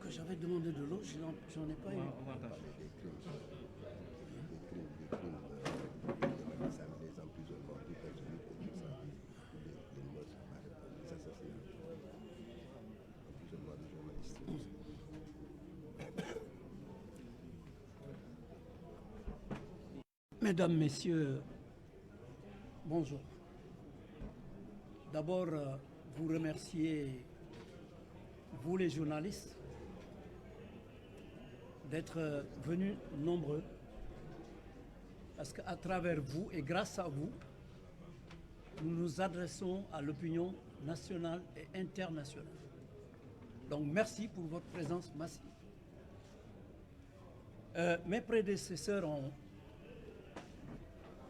que j'avais demandé de l'eau, j'en ai pas eu. On va entendre. Les emprisonnements, tout personnel comme ça, les meurtres, les assassinats, emprisonnement de journalistes aussi. Mesdames, Messieurs, bonjour. D'abord, vous remercier, vous les journalistes, d'être venus nombreux, parce qu'à travers vous et grâce à vous, nous nous adressons à l'opinion nationale et internationale. Donc merci pour votre présence massive. Mes prédécesseurs ont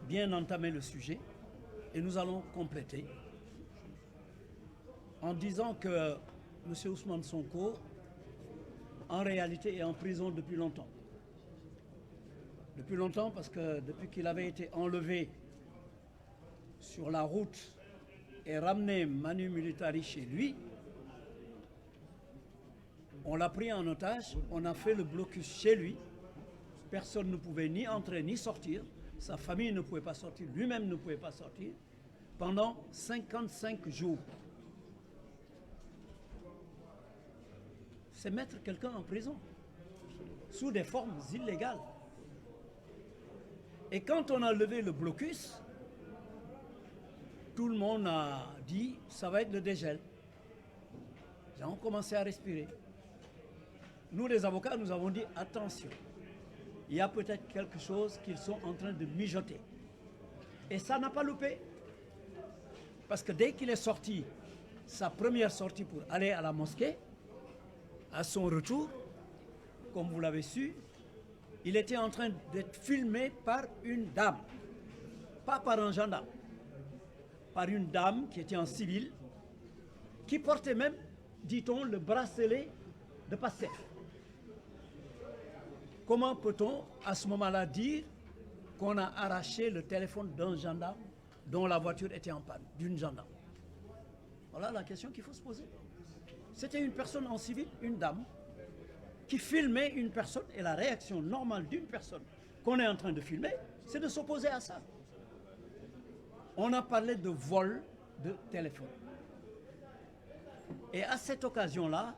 bien entamé le sujet et nous allons compléter en disant que M. Ousmane Sonko, en réalité, est en prison depuis longtemps. Depuis longtemps parce que depuis qu'il avait été enlevé sur la route et ramené Manu Militari chez lui, on l'a pris en otage, on a fait le blocus chez lui. Personne ne pouvait ni entrer ni sortir. Sa famille ne pouvait pas sortir, lui-même ne pouvait pas sortir pendant 55 jours. C'est mettre quelqu'un en prison sous des formes illégales. Et quand on a levé le blocus, tout le monde a dit ça va être le dégel. Les gens ont commencé à respirer. Nous, les avocats, nous avons dit attention, il y a peut-être quelque chose qu'ils sont en train de mijoter. Et ça n'a pas loupé. Parce que dès qu'il est sorti, sa première sortie pour aller à la mosquée, à son retour, comme vous l'avez su, il était en train d'être filmé par une dame. Pas par un gendarme. Par une dame qui était en civil, qui portait même, dit-on, le bracelet de Pastef. Comment peut-on, à ce moment-là, dire qu'on a arraché le téléphone d'un gendarme dont la voiture était en panne, d'une gendarme? Voilà la question qu'il faut se poser. C'était une personne en civil, une dame, qui filmait une personne, et la réaction normale d'une personne qu'on est en train de filmer, c'est de s'opposer à ça. On a parlé de vol de téléphone. Et à cette occasion-là,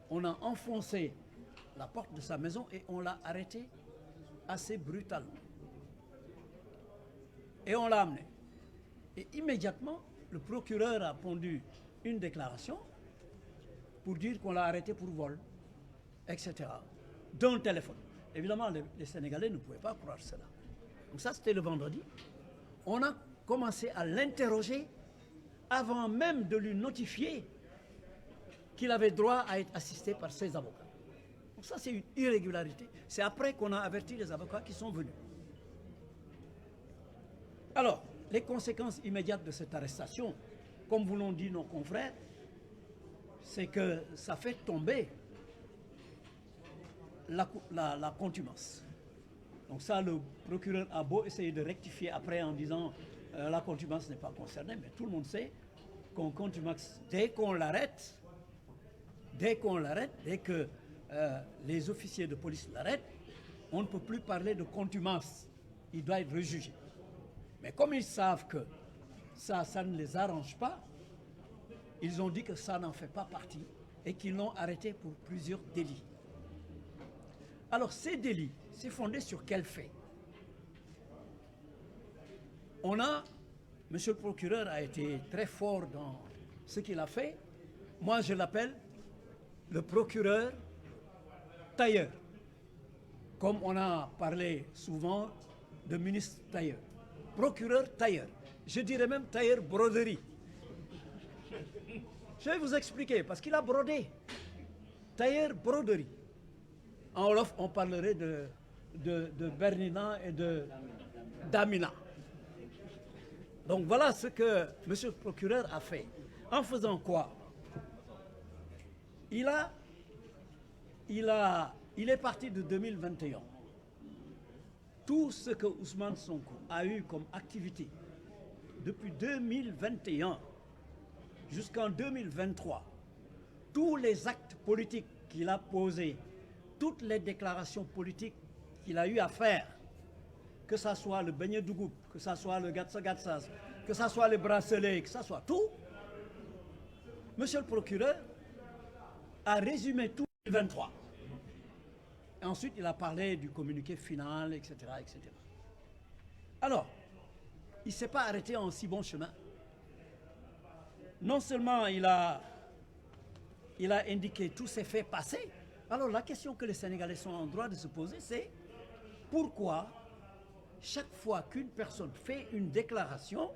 on a enfoncé la porte de sa maison et on l'a arrêté assez brutalement. Et on l'a amené. Et immédiatement, le procureur a pondu une déclaration pour dire qu'on l'a arrêté pour vol, etc. D'un téléphone. Évidemment, les Sénégalais ne pouvaient pas croire cela. Donc ça, c'était le vendredi. On a commencé à l'interroger avant même de lui notifier qu'il avait droit à être assisté par ses avocats. Donc ça, c'est une irrégularité. C'est après qu'on a averti les avocats qui sont venus. Alors, les conséquences immédiates de cette arrestation, comme vous l'ont dit nos confrères, c'est que ça fait tomber la contumace. Donc ça, le procureur a beau essayer de rectifier après en disant la contumace n'est pas concernée, mais tout le monde sait qu'on contumace dès qu'on l'arrête, dès que les officiers de police l'arrêtent, on ne peut plus parler de contumace. Il doit être rejugé. Mais comme ils savent que ça ne les arrange pas, ils ont dit que ça n'en fait pas partie et qu'ils l'ont arrêté pour plusieurs délits. Alors ces délits, c'est fondé sur quel fait? Monsieur le procureur a été très fort dans ce qu'il a fait. Moi, je l'appelle le procureur tailleur. Comme on a parlé souvent de ministre tailleur. Procureur tailleur. Je dirais même tailleur broderie. Je vais vous expliquer, parce qu'il a brodé. Tailleur broderie. En Wolof, on parlerait de Bernina et de Damina. Donc voilà ce que M. le procureur a fait. En faisant quoi? Il est parti de 2021. Tout ce que Ousmane Sonko a eu comme activité depuis 2021 jusqu'en 2023, tous les actes politiques qu'il a posés, toutes les déclarations politiques qu'il a eu à faire, que ce soit le beignet Dougoub, que ce soit le Gatsa, que ce soit les bracelets, que ce soit tout, monsieur le procureur a résumé tout le 23. Et ensuite, il a parlé du communiqué final, etc. etc. Alors, il ne s'est pas arrêté en si bon chemin. Non seulement il a indiqué tous ces faits passés, alors la question que les Sénégalais sont en droit de se poser, c'est pourquoi chaque fois qu'une personne fait une déclaration,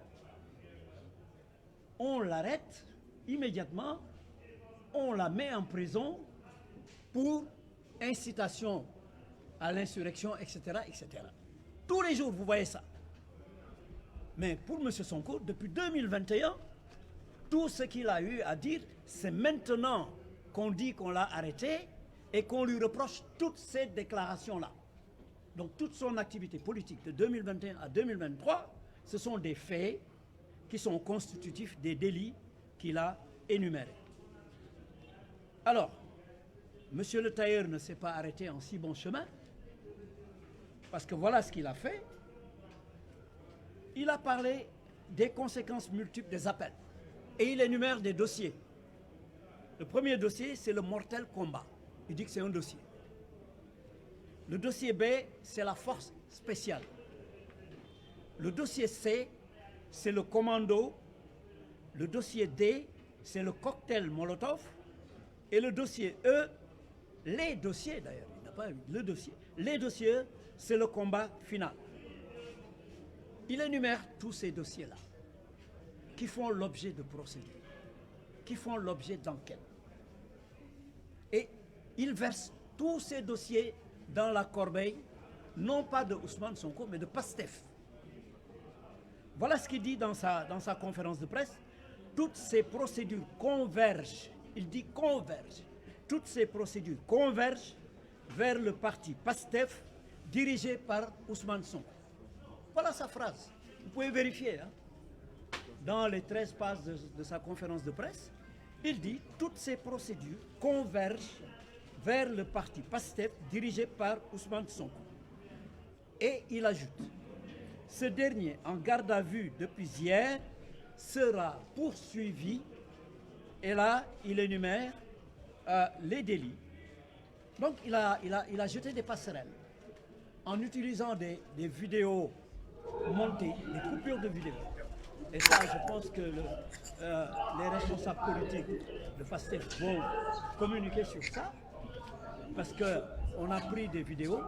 on l'arrête immédiatement, on la met en prison pour incitation à l'insurrection, etc., etc. Tous les jours, vous voyez ça. Mais pour M. Sonko, depuis 2021, tout ce qu'il a eu à dire, c'est maintenant qu'on dit qu'on l'a arrêté et qu'on lui reproche toutes ces déclarations-là. Donc toute son activité politique de 2021 à 2023, ce sont des faits qui sont constitutifs des délits qu'il a énumérés. Alors, M. le tailleur ne s'est pas arrêté en si bon chemin, parce que voilà ce qu'il a fait. Il a parlé des conséquences multiples des appels. Et il énumère des dossiers. Le premier dossier, c'est le mortel combat. Il dit que c'est un dossier. Le dossier B, c'est la force spéciale. Le dossier C, c'est le commando. Le dossier D, c'est le cocktail Molotov. Et le dossier E, les dossiers d'ailleurs, il n'a pas eu le dossier. Les dossiers, c'est le combat final. Il énumère tous ces dossiers-là qui font l'objet de procédures, qui font l'objet d'enquêtes. Et il verse tous ces dossiers dans la corbeille, non pas de Ousmane Sonko, mais de PASTEF. Voilà ce qu'il dit dans sa conférence de presse. Toutes ces procédures convergent, il dit convergent, toutes ces procédures convergent vers le parti PASTEF dirigé par Ousmane Sonko. Voilà sa phrase. Vous pouvez vérifier. Hein. Dans les 13 pages de sa conférence de presse, il dit « Toutes ces procédures convergent vers le parti PASTEF dirigé par Ousmane Sonko. » Et il ajoute « Ce dernier, en garde à vue depuis hier, sera poursuivi. » Et là, il énumère les délits. Donc, il a jeté des passerelles en utilisant des vidéos montées, des coupures de vidéos. Et ça, je pense que les responsables politiques de PASTEF vont communiquer sur ça, parce qu'on a pris des vidéos,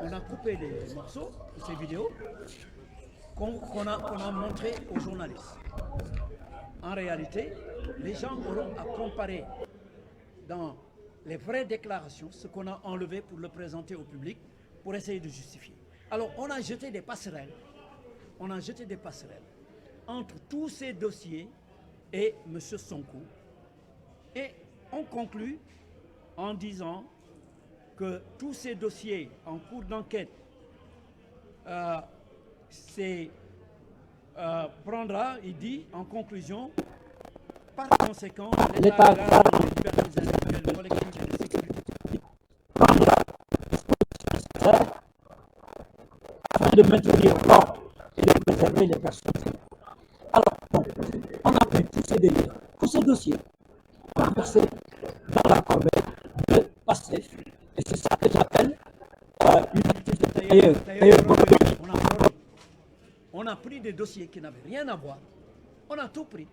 on a coupé des morceaux de ces vidéos qu'on a montré aux journalistes. En réalité, les gens auront à comparer dans les vraies déclarations ce qu'on a enlevé pour le présenter au public, pour essayer de justifier. Alors, on a jeté des passerelles, entre tous ces dossiers et M. Sonko. Et on conclut en disant que tous ces dossiers en cours d'enquête prendra, il dit, en conclusion, par conséquent, l'État garant des libertés individuelles, collectives et de sécurité prendra afin de maintenir l'ordre et de préserver les personnes. Alors, donc, on a pris tous ces délits, tous ces dossiers, on a versé dans la corbeille de PASTEF. Et c'est ça que j'appelle une activité tailleur. On a pris des dossiers qui n'avaient rien à voir. On a tout pris.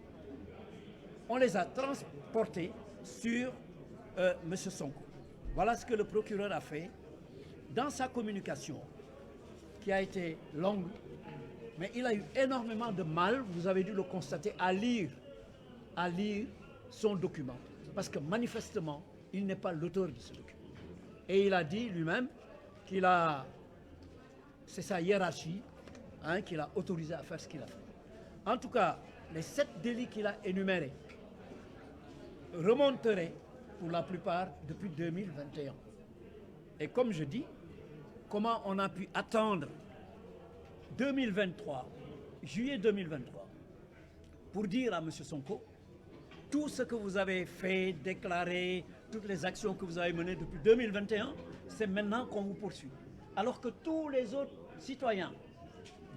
On les a transportés sur M. Sonko. Voilà ce que le procureur a fait dans sa communication, qui a été longue, mais il a eu énormément de mal, vous avez dû le constater, à lire son document. Parce que manifestement, il n'est pas l'auteur de ce document. Et il a dit lui-même c'est sa hiérarchie, qui l'a autorisé à faire ce qu'il a fait. En tout cas, les 7 délits qu'il a énumérés remonteraient pour la plupart depuis 2021. Et comme je dis, comment on a pu attendre 2023, juillet 2023, pour dire à M. Sonko tout ce que vous avez fait, déclaré, toutes les actions que vous avez menées depuis 2021, c'est maintenant qu'on vous poursuit. Alors que tous les autres citoyens,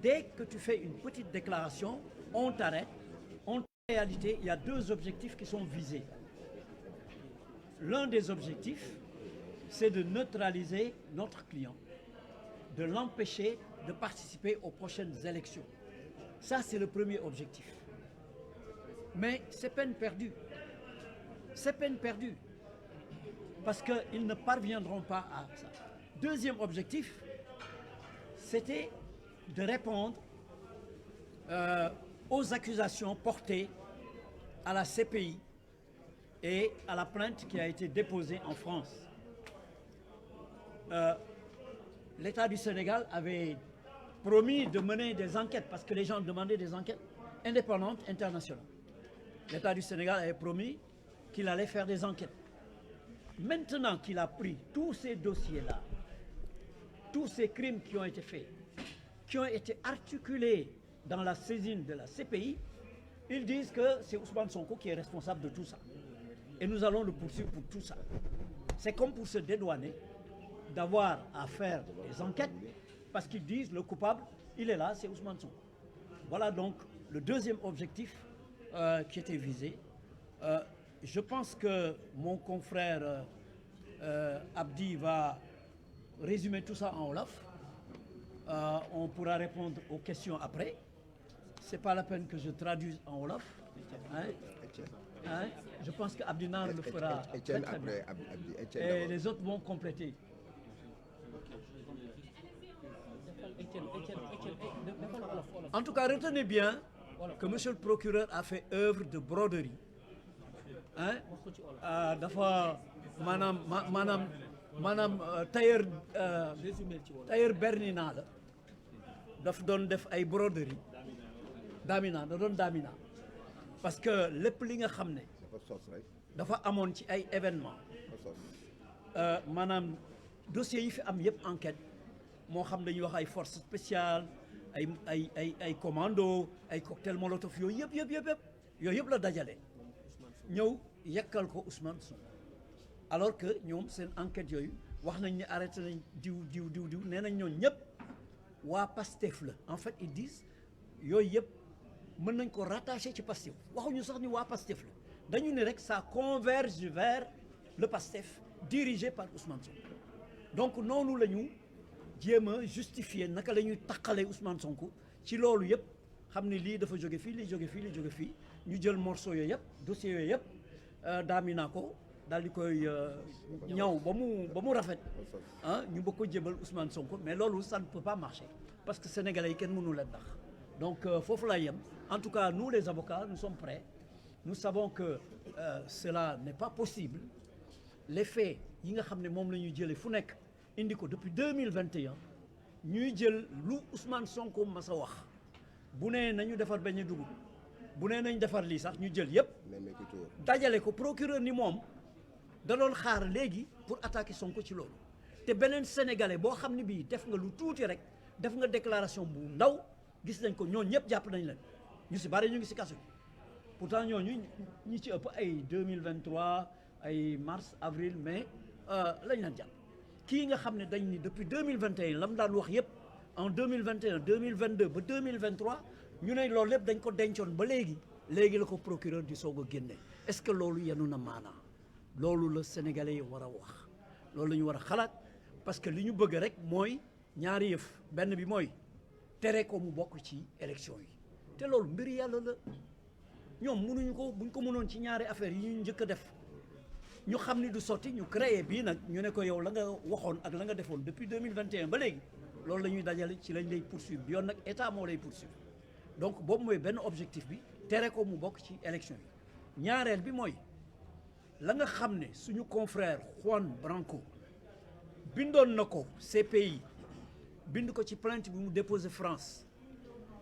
dès que tu fais une petite déclaration, on t'arrête. En réalité, il y a deux objectifs qui sont visés. L'un des objectifs, c'est de neutraliser notre client, de l'empêcher de participer aux prochaines élections. Ça, c'est le premier objectif. Mais c'est peine perdue. C'est peine perdue. Parce qu'ils ne parviendront pas à ça. Deuxième objectif, c'était de répondre aux accusations portées à la CPI et à la plainte qui a été déposée en France. L'État du Sénégal avait promis de mener des enquêtes, parce que les gens demandaient des enquêtes indépendantes, internationales. L'État du Sénégal avait promis qu'il allait faire des enquêtes. Maintenant qu'il a pris tous ces dossiers-là, tous ces crimes qui ont été faits, qui ont été articulés dans la saisine de la CPI, ils disent que c'est Ousmane Sonko qui est responsable de tout ça. Et nous allons le poursuivre pour tout ça. C'est comme pour se dédouaner d'avoir à faire des enquêtes, parce qu'ils disent le coupable, il est là, c'est Ousmane Sonko. Voilà donc le deuxième objectif qui était visé. Je pense que mon confrère Abdi va résumer tout ça en wolof. On pourra répondre aux questions après. C'est pas la peine que je traduise en wolof. Hein? Je pense que Abdi Nar le fera très très bien. Et les autres vont compléter. En tout cas, retenez bien que monsieur le procureur a fait œuvre de broderie. Hein? Dafa maanaam tailleur bernina la daf doon def ay broderie daamina da doon daamina parce que lépp li nga xam ne dafa amoon ci ay événement maanaam dossiers yi fi am yëpp enquête moo xam dañuy wax ay forces spéciales ay commando ay cocktail molotov yooyu yëpp la dajale ñëw yekkal ko Ousmane Sonko alors que ñoom seen enquête yooyu wax nañ ne arrêté nañ diw nee nañ ñoon ñëpp waa Pastef la en fait ils disent yooyu yëpp mën nañ ko rattacher ci Pastef waxuñu sax ni waa Pastef la dañu ne rek ça converge vers le Pastef dirigé par Ousmane Sonko donc noonu la ñu jéem a justifier naka la ñuy taqalee Ousmane Sonko ci loolu yëpp xam ne lii dafa jóge fii lii jóge fii ñu jël morceau yooyu yëpp dossier yooyu yëpp daamina ko daal di koy ñaw ba mu rafet ñu bëgg ko jébal Ousmane Sonko mais loolu ça ne peut pas marcher parce que sénégalais yi kenn mënu leen ndax donc foofu laa yem en tout cas nous les avocats nous sommes prêts nous savons que cela n'est pas possible les faits yi nga xam ne moom la ñuy jëlee fu nekk indi ko depuis 2021 ñuy jël lu Ousmane Sonko mas a wax bu nee nañu defar beñe dugub bu nee nañ defar lii sax ñu jël yëpp dajale ko procureur ni moom da doon xaar léegi pour attaquer Sonko ci loolu te beneen sénégalais boo xam ne bii def nga lu tuuti rek def nga déclaration bu ndaw gis nañ ko ñooñu ñëpp jàpp nañ leen ñu si bari ñu ngi si kaso pourtant ñooñu ñi ci ëpp ay 2023 ay mars avril mai lañ leen jàpp kii nga xam ne dañ ni depuis 2021 la mu daan wax yëpp en 2021 2022 ba 2023 ñu ne loolu lépp dañ ko dencoon ba léegi la ko procureur di soog a génne est-ce que loolu yenu na maanaa loolu la sénégalais yi war a wax loolu la ñu war a xalaat parce que li ñu bëgg rek mooy ñaari yëf benn bi mooy tere ko mu bokk ci élection yi te loolu mbir yàlla la ñoom mënuñu ko buñ ko mënoon ci ñaari affaire yi ñu njëkk a def ñu xam ni du sotti ñu créé bii nag ñu ne ko yow la nga waxoon ak la nga defoon depuis 2021 ba léegi loolu la ñuy dajale ci lañ lay poursuivre bi yoon nag état moo lay poursuivre donc boobu mooy benn objectif bi tere ko mu bokk ci élection yi ñaareel bi mooy la nga xam ne suñu confrère Juan Branco bindoon na ko CPI bind ko ci plainte bi mu déposé France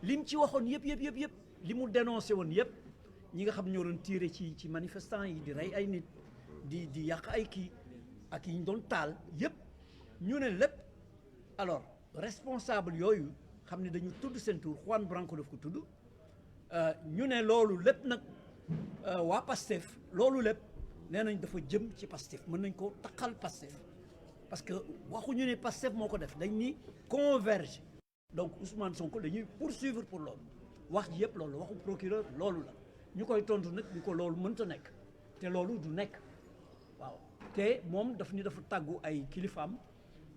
lim ci waxoon yëpp li mu dénoncé woon yëpp ñi nga xam ñoo doon tiré ci manifestants yi di rey ay nit di yàq ay kii ak yi ñu doon taal yëpp ñu ne lépp alors responsable yooyu xam ne dañu tudd seen tur Juan Branco daf ko tudd ñu ne loolu lépp nag waa Pastef loolu lépp nee nañ dafa jëm ci Pastef mën nañ ko taqal Pastef parce que waxuñu ne Pastef moo ko def dañ ni converge donc Ousmane Sonko dañuy poursuivre pour loolu wax ji yëpp loolu waxu procureur loolu la ñu koy tontu nag ñu ko loolu mënta nekk te loolu du nekk waaw te moom daf ni dafa tàggu ay kilifaam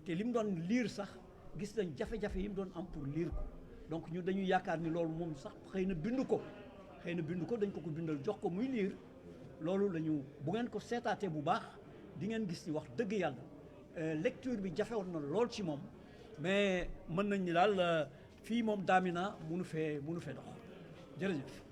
te li mu doon liir sax gis nañ jafe-jafe yi mu doon am pour liir ko donc ñu dañuy yaakaar ni loolu moom sax xëy na bindu ko dañ ko bindal jox ko muy liir loolu la ñu bu ngeen ko seetaatee bu baax di ngeen gis ni wax dëgg yàlla lecture bi jafewoon na lool ci moom mais mën nañ ni daal fii moom daamina munu fee dox jërëjëf